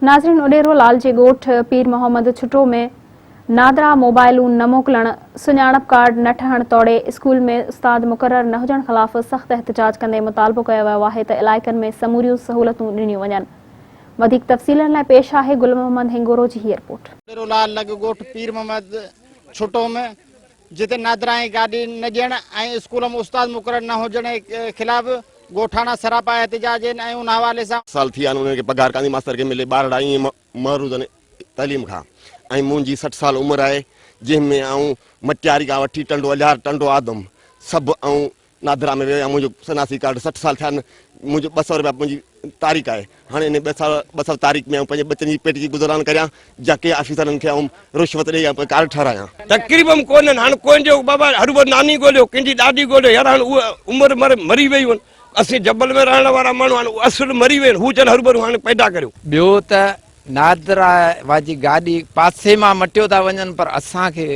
नाज़रीन, उॾेरो लाल जे ॻोठ पीर मोहम्मद छुटो में नादरा मोबाइलूं न मोकिलण, सुञाणप कार्ड न ठहण तोड़े स्कूल में उस्ताद मुक़रर न हुजण ख़िलाफ़ सख़्त एहतिजाज कंदे मुतालबो कयो वियो आहे त इलाइक़नि में समूरियूं सहूलतूं ॾिनियूं वञनि। वधीक तफ़सीलनि लाइ पेश आहे गुल मोहम्मद हिंगोरो जी हीअ रिपोर्ट। उॾेरो लाल लॻ ॻोठ पीर मोहम्मद छुटो में जिते नादरा जी गाॾी न ॾियण ऐं स्कूल में उस्ताद मुक़रर न हुजण जे ख़िलाफ़ ॻोठाणा सरापा एहतिजाज आहिनि ऐं उन हवाले सां साल थी विया आहिनि उन्हनि खे पघार कान्हे मास्तर खे मिले, ॿार ईअं महरूज़ आहिनि तालीम खां। ऐं मुंहिंजी 60 साल उमिरि आहे, जंहिंमें आऊं मटियारी खां वठी टंडो अलियार टंडो आदम सभु ऐं नादरा में वियो। मुंहिंजो सनासी कार्ड 60 साल थिया आहिनि। मुंहिंजो 200 रुपया मुंहिंजी तारीख़ आहे। हाणे इन 200 तारीख़ में पंहिंजे बचनि जी पेट जी गुज़रान करियां जा के ऑफिसरनि खे रिश्वत ॾेई कार्ड ठारायां। तक़रीबन कोन्हनि। हाणे कोई बाबा हर बार नानी ॻोल्हियो, कंहिंजी ॾाॾी ॻोल्हियो, यार हाणे उहा उमिरि मरी वई आहिनि। असीं जबल में रहण वारा माण्हू हाणे असुल मरी विया आहिनि, हू चल हर हाणे पैदा करियो। ॿियो त नादरा वाजी गाॾी पासे मां मटियो था वञनि, पर असांखे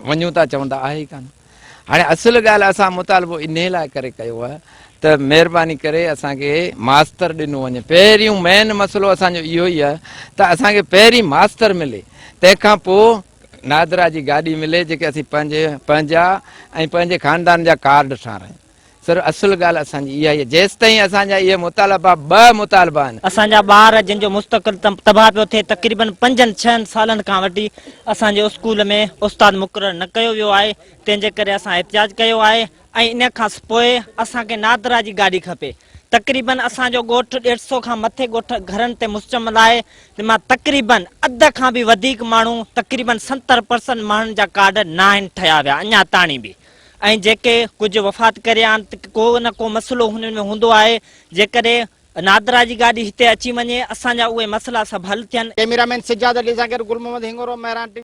वञूं था चवंदा आहे ई कान। हाणे असुल ॻाल्हि असां मुतालबो इन लाइ करे कयो आहे त महिरबानी करे असांखे मास्तर ॾिनो वञे। पहिरियों मेन मसइलो असांजो इहो ई आहे त असांखे पहिरीं मास्तर मिले, तंहिंखां पोइ नादरा जी गाॾी मिले जेके असीं पंहिंजा ऐं पंहिंजे ख़ानदान जा कार्ड ठारायूं। सर असुल ॻाल्हि असांजी इहा ई आहे। जेसि ताईं असांजा इहे मुतालबा 2 मुतालबा आहिनि। असांजा ॿार जिनजो मुस्तक़िल तबाह पियो थिए, तक़रीबन 5-6 सालनि खां वठी असांजे स्कूल में उस्ताद मुक़रर न कयो वियो आहे, तंहिंजे करे असां एहतिजाज कयो आहे। ऐं इन खां पोइ असांखे नादरा जी गाॾी खपे। तक़रीबन असांजो ॻोठ 150 खां मथे ॻोठ घरनि ते मुश्तमिल आहे। मां तक़रीबन अध खां बि वधीक माण्हू, तक़रीबन 70% माण्हुनि जा कार्ड न आहिनि ठहिया विया अञा ताणी बि। ऐं जेके कुझु वफ़ात करिया आहिनि, को न को मसइलो हुन में हूंदो आहे। जेकॾहिं नादरा जी गाॾी हिते अची वञे, असांजा उहे मसइला सभु हल थियनि। कैमरामैन सिजाद अली सां गॾु गुल मोहम्मद हिंगोरो, मेहरान।